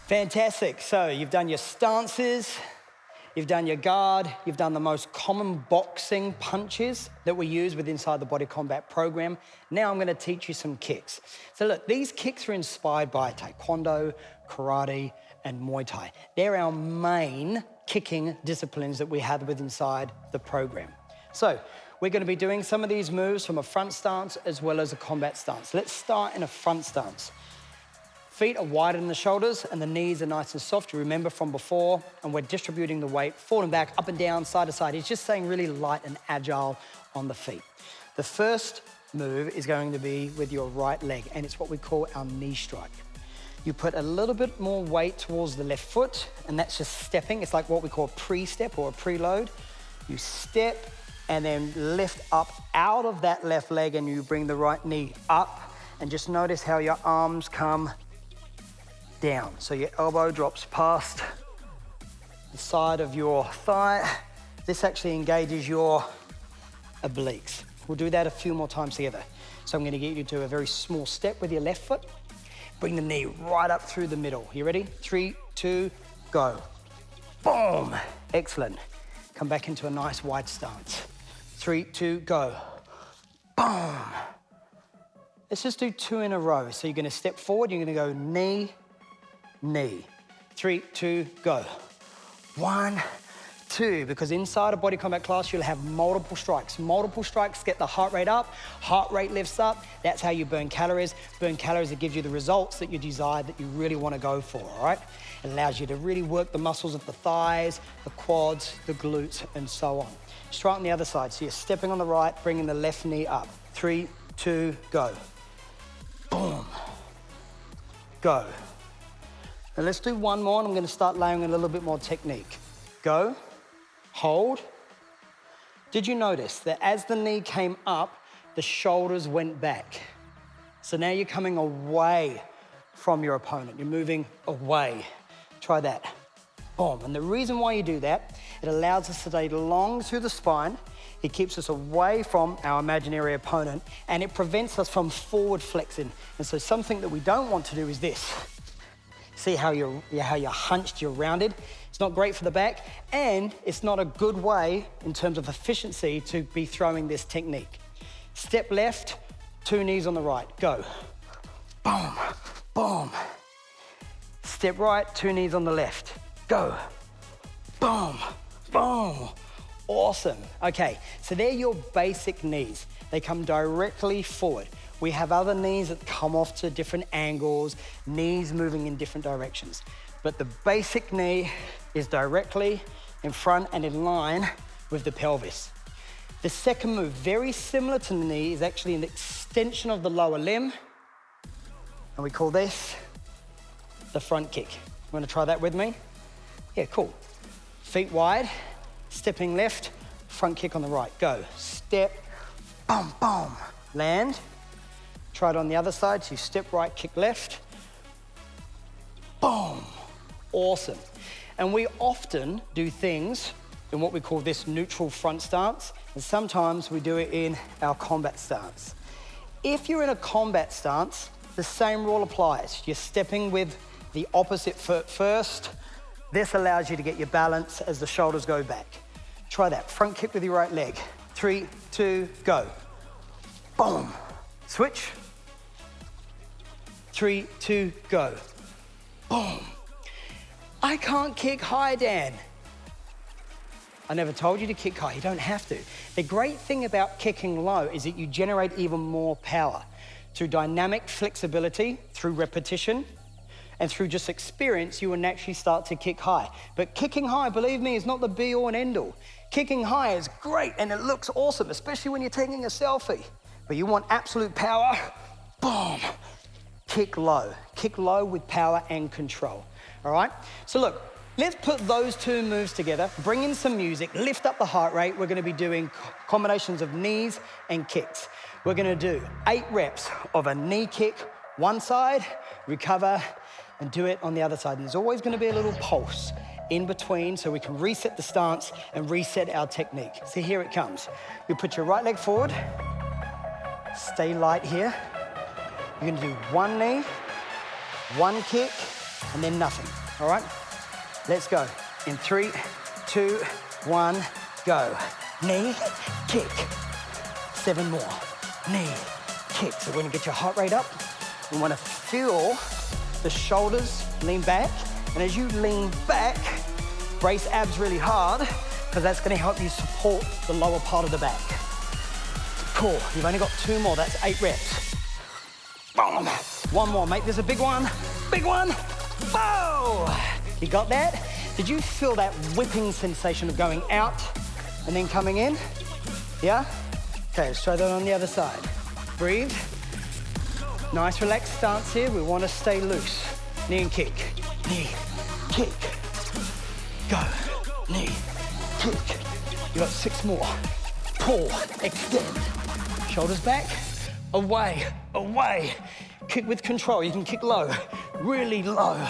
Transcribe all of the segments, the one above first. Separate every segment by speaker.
Speaker 1: Fantastic. So you've done your stances, you've done your guard, you've done the most common boxing punches that we use with inside the Body Combat program. Now I'm gonna teach you some kicks. So look, these kicks are inspired by Taekwondo, karate, and Muay Thai. They're our main kicking disciplines that we have with inside the program. So we're gonna be doing some of these moves from a front stance as well as a combat stance. Let's start in a front stance. Feet are wider than the shoulders and the knees are nice and soft. You remember from before, and we're distributing the weight forward and back, up and down, side to side. It's just staying really light and agile on the feet. The first move is going to be with your right leg, and it's what we call our knee strike. You put a little bit more weight towards the left foot, and that's just stepping. It's like what we call a pre-step or a preload. You step and then lift up out of that left leg, and you bring the right knee up, and just notice how your arms come down. So your elbow drops past the side of your thigh. This actually engages your obliques. We'll do that a few more times together. So I'm gonna get you to do a very small step with your left foot. Bring the knee right up through the middle. You ready? 3, 2, go. Boom. Excellent. Come back into a nice wide stance. 3, 2, go. Boom. Let's just do 2 in a row. So you're gonna step forward, you're gonna go knee, knee. 3, 2, go. 1, 2, because inside a body combat class, you'll have multiple strikes. Multiple strikes get the heart rate up, heart rate lifts up. That's how you burn calories. Burn calories that gives you the results that you desire, that you really want to go for, all right? It allows you to really work the muscles of the thighs, the quads, the glutes, and so on. Straight on the other side. So you're stepping on the right, bringing the left knee up. 3, 2, go. Boom. Go. Now let's do one more, and I'm gonna start layering a little bit more technique. Go, hold. Did you notice that as the knee came up, the shoulders went back? So now you're coming away from your opponent. You're moving away. Try that. Boom. And the reason why you do that, it allows us to stay long through the spine. It keeps us away from our imaginary opponent, and it prevents us from forward flexing. And so something that we don't want to do is this. See how you're hunched, you're rounded. It's not great for the back, and it's not a good way in terms of efficiency to be throwing this technique. Step left, 2 knees on the right, go. Boom, boom. Step right, 2 knees on the left, go. Boom, boom. Awesome. Okay, so they're your basic knees. They come directly forward. We have other knees that come off to different angles, knees moving in different directions. But the basic knee is directly in front and in line with the pelvis. The second move, very similar to the knee, is actually an extension of the lower limb. And we call this the front kick. You wanna try that with me? Yeah, cool. Feet wide, stepping left, front kick on the right. Go, step, boom, boom, land. Try it on the other side, so you step right, kick left. Boom, awesome. And we often do things in what we call this neutral front stance, and sometimes we do it in our combat stance. If you're in a combat stance, the same rule applies. You're stepping with the opposite foot first. This allows you to get your balance as the shoulders go back. Try that, front kick with your right leg. 3, 2, go. Boom, switch. 3, 2, go. Boom. I can't kick high, Dan. I never told you to kick high, you don't have to. The great thing about kicking low is that you generate even more power through dynamic flexibility, through repetition, and through just experience, you will naturally start to kick high. But kicking high, believe me, is not the be all and end all. Kicking high is great and it looks awesome, especially when you're taking a selfie. But you want absolute power, boom. Kick low with power and control, all right? So look, let's put those 2 moves together, bring in some music, lift up the heart rate. We're gonna be doing combinations of knees and kicks. We're gonna do 8 reps of a knee kick, one side, recover, and do it on the other side. And there's always gonna be a little pulse in between so we can reset the stance and reset our technique. So here it comes. You put your right leg forward, stay light here. You're gonna do 1 knee, 1 kick, and then nothing. all right? Let's go. In 3, 2, 1, go. Knee, kick. 7 more. Knee, kick. So we're gonna get your heart rate up. You wanna feel the shoulders lean back. And as you lean back, brace abs really hard, because that's gonna help you support the lower part of the back. Cool, you've only got 2 more, that's 8 reps. Boom. 1 more, make this a big one. Big one, boom! You got that? Did you feel that whipping sensation of going out and then coming in? Yeah? Okay, let's try that on the other side. Breathe. Nice relaxed stance here. We want to stay loose. Knee and kick. Knee, kick. Go. Knee, kick. You got 6 more. Pull, extend. Shoulders back. Away, away. Kick with control. You can kick low, really low.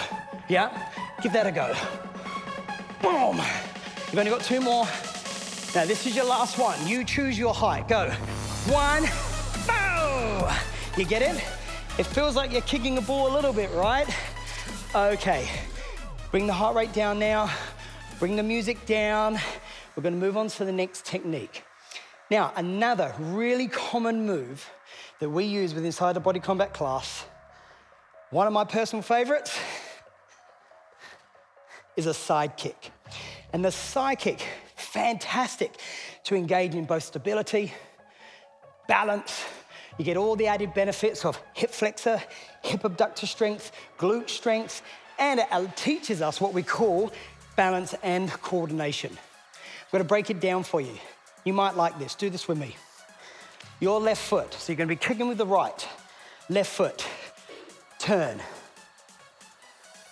Speaker 1: Yeah? Give that a go. Boom. You've only got 2 more. Now, this is your last one. You choose your height. Go. 1, boom. You get it? It feels like you're kicking a ball a little bit, right? Okay. Bring the heart rate down now. Bring the music down. We're gonna move on to the next technique. Now, another really common move that we use with inside the BodyCombat class, one of my personal favorites, is a side kick. And the side kick, fantastic to engage in both stability, balance. You get all the added benefits of hip flexor, hip abductor strength, glute strength, and it teaches us what we call balance and coordination. I'm gonna break it down for you. You might like this, do this with me. Your left foot, so you're gonna be kicking with the right. Left foot, turn,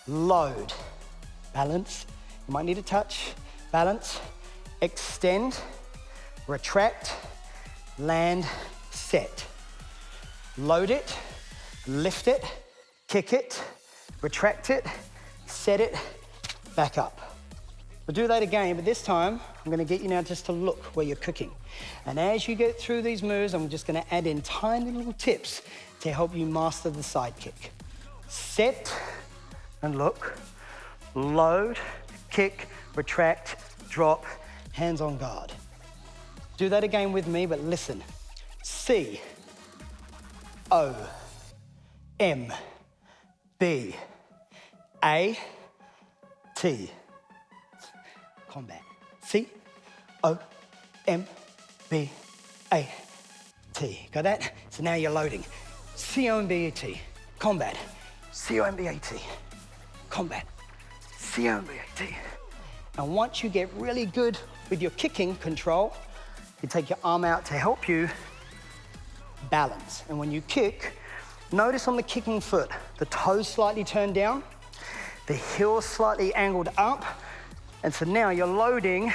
Speaker 1: load, balance. You might need a touch, balance, extend, retract, land, set. Load it, lift it, kick it, retract it, set it, back up. We'll do that again, but this time, I'm gonna get you now just to look where you're cooking. And as you get through these moves, I'm just gonna add in tiny little tips to help you master the side kick. Set and look, load, kick, retract, drop, hands on guard. Do that again with me, but listen. C, O, M, B, A, T. Combat. C, O, M, B, A, T. Got that? So now you're loading. C, O, M, B, A, T. Combat. C, O, M, B, A, T. Combat. C, O, M, B, A, T. And once you get really good with your kicking control, you take your arm out to help you balance. And when you kick, notice on the kicking foot, the toes slightly turned down, the heel slightly angled up, and so now you're loading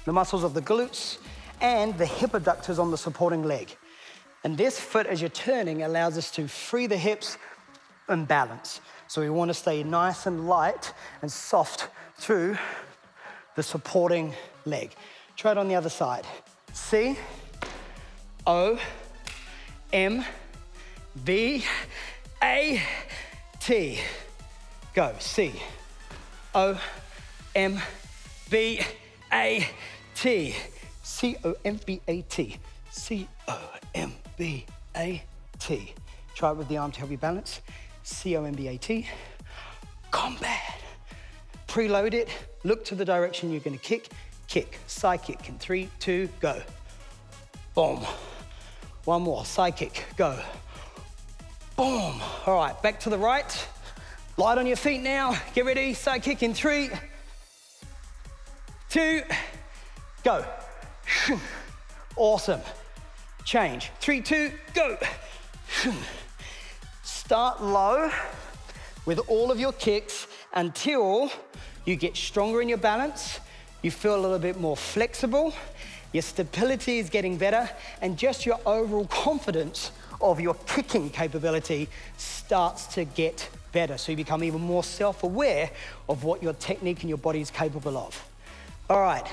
Speaker 1: the muscles of the glutes and the hip abductors on the supporting leg. And this foot, as you're turning, allows us to free the hips and balance. So we want to stay nice and light and soft through the supporting leg. Try it on the other side. C, O, M, B, A, T. Go. C, O, M, B, A, T. C, O, M, B, A, T. C, O, M, B, A, T. Try it with the arm to help you balance. C, O, M, B, A, T. Combat. Preload it. Look to the direction you're gonna kick. Kick. Side kick in 3, 2, go. Boom. One more. Side kick. Go. Boom. All right, back to the right. Light on your feet now. Get ready. Side kick in 3, 2, go. Awesome. Change. 3, 2, go. Start low with all of your kicks until you get stronger in your balance, you feel a little bit more flexible, your stability is getting better, and just your overall confidence of your kicking capability starts to get better. So you become even more self-aware of what your technique and your body is capable of. All right,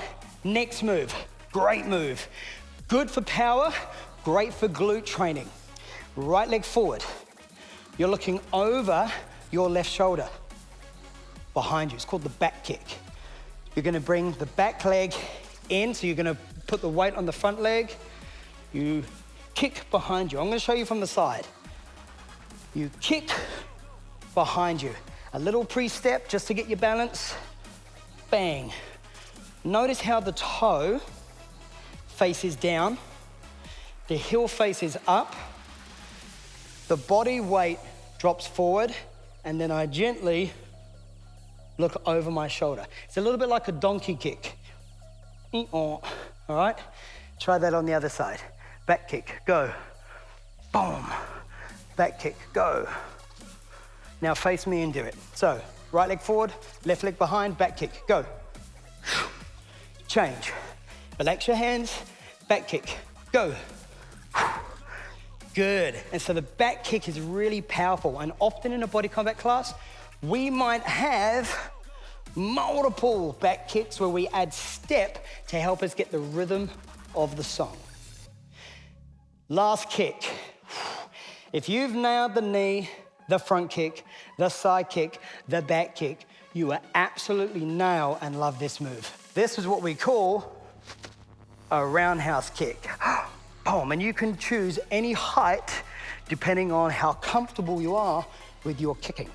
Speaker 1: next move, great move. Good for power, great for glute training. Right leg forward. You're looking over your left shoulder. behind you. It's called the back kick. You're gonna bring the back leg in, so you're gonna put the weight on the front leg. You kick behind you. I'm gonna show you from the side. You kick behind you. A little pre-step just to get your balance. Bang. Notice how the toe faces down, the heel faces up, the body weight drops forward, and then I gently look over my shoulder. It's a little bit like a donkey kick. All right? Try that on the other side. Back kick, go. Boom. Back kick, go. Now face me and do it. So, right leg forward, left leg behind, back kick, go. Change. Relax your hands, back kick, go. Good. And so the back kick is really powerful, and often in a body combat class, we might have multiple back kicks where we add step to help us get the rhythm of the song. Last kick. If you've nailed the knee, the front kick, the side kick, the back kick, you will absolutely nail and love this move. This is what we call a roundhouse kick. Boom, and you can choose any height depending on how comfortable you are with your kicking.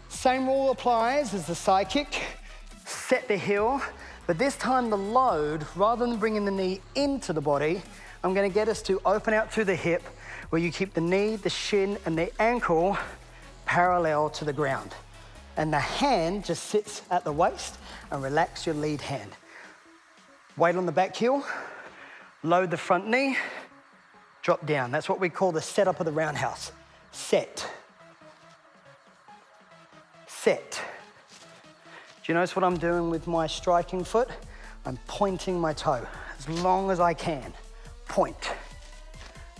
Speaker 1: Same rule applies as the side kick. Set the heel, but this time the load, rather than bringing the knee into the body, I'm gonna get us to open out through the hip, where you keep the knee, the shin, and the ankle parallel to the ground. And the hand just sits at the waist, and relax your lead hand. Weight on the back heel, load the front knee, drop down. That's what we call the setup of the roundhouse. Set. Set. Do you notice what I'm doing with my striking foot? I'm pointing my toe as long as I can. Point.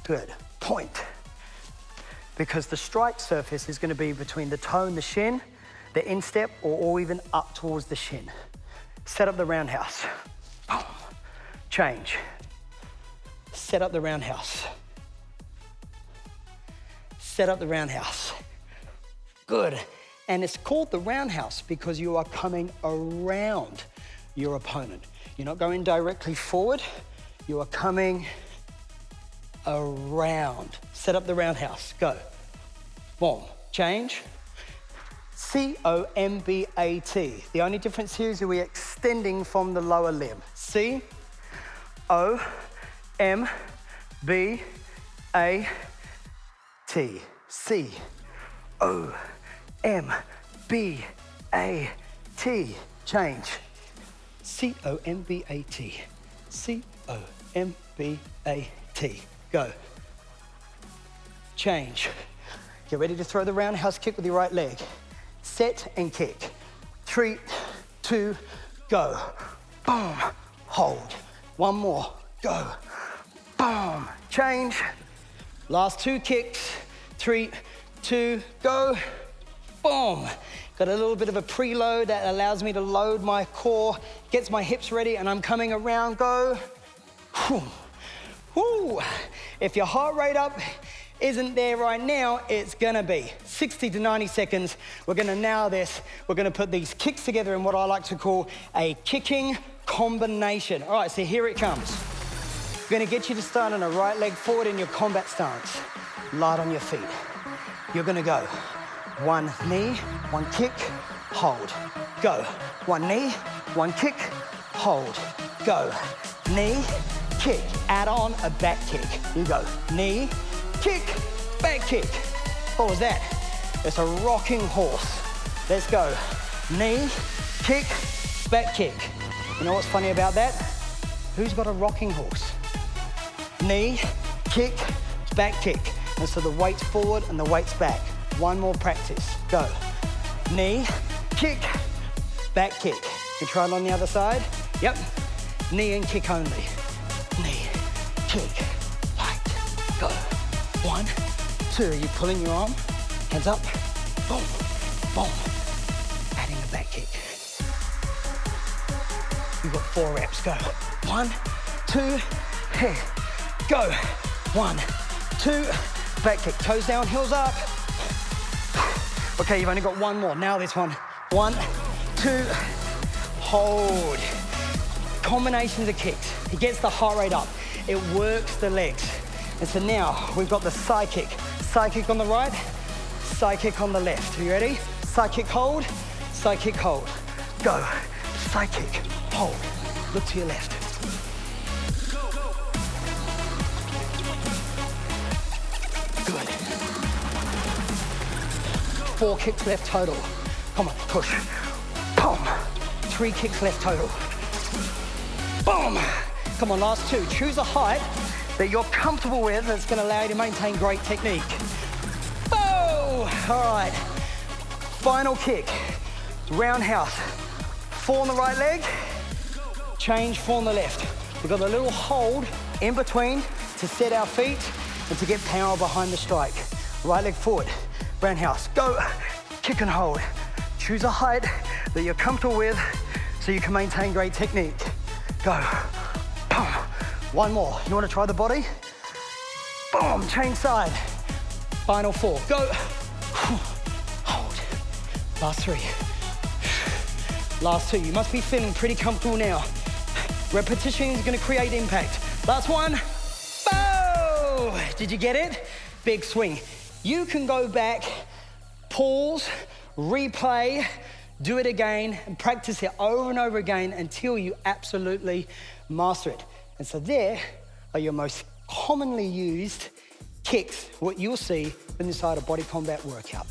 Speaker 1: Good. Point. Because the strike surface is going to be between the toe and the shin, the instep, or even up towards the shin. Set up the roundhouse. Boom. Change. Set up the roundhouse. Set up the roundhouse. Good. And it's called the roundhouse because you are coming around your opponent. You're not going directly forward, you are coming around. Set up the roundhouse, go. Boom, change. C-O-M-B-A-T. The only difference here is we're extending from the lower limb. C-O-M-B-A-T. C-O-M-B-A-T. Change. C-O-M-B-A-T. C-O-M-B-A-T. Go. Change. Get ready to throw the roundhouse kick with your right leg. Set and kick. 3, 2, go. Boom. Hold. One more. Go. Boom. Change. Last 2 kicks. 3, 2, go. Boom. Got a little bit of a preload that allows me to load my core, gets my hips ready, and I'm coming around. Go. Whew. Woo. If your heart rate up isn't there right now, it's gonna be 60 to 90 seconds. We're gonna nail this. We're gonna put these kicks together in what I like to call a kicking combination. All right, so here it comes. We're gonna get you to start on a right leg forward in your combat stance. Light on your feet. You're gonna go 1 knee, 1 kick, hold, go. 1 knee, 1 kick, hold, go. Knee, kick, add on a back kick. You go, knee, kick, back kick. What was that? It's a rocking horse. Let's go. Knee, kick, back kick. You know what's funny about that? Who's got a rocking horse? Knee, kick, back kick. And so the weight's forward and the weight's back. One more practice, go. Knee, kick, back kick. You try it on the other side? Yep. Knee and kick only. Knee, kick, light, go. 1, 2, you're pulling your arm, hands up, boom, boom. Adding a back kick. You've got 4 reps, go. 1, 2, hey, go. 1, 2, back kick. Toes down, heels up. Okay, you've only got 1 more. Now this one, 1, 2, hold. Combinations of kicks. It gets the heart rate up. It works the legs. And so now we've got the side kick. Side kick on the right, side kick on the left. Are you ready? Side kick, hold, side kick, hold. Go. Side kick, hold. Look to your left. Good. 4 kicks left total. Come on, push. Boom. 3 kicks left total. Boom. Come on, last 2. Choose a height that you're comfortable with that's going to allow you to maintain great technique. Oh! All right. Final kick. Roundhouse. 4 on the right leg. Change 4 on the left. We've got a little hold in between to set our feet and to get power behind the strike. Right leg forward. Roundhouse. Go. Kick and hold. Choose a height that you're comfortable with so you can maintain great technique. Go. Boom. 1 more. You want to try the body? Boom. Change side. Final 4. Go. Hold. Last 3. Last 2. You must be feeling pretty comfortable now. Repetition is going to create impact. Last 1. Boom. Did you get it? Big swing. You can go back, pause, replay, do it again, and practice it over and over again until you absolutely master it. And so there are your most commonly used kicks, what you'll see inside a body combat workout.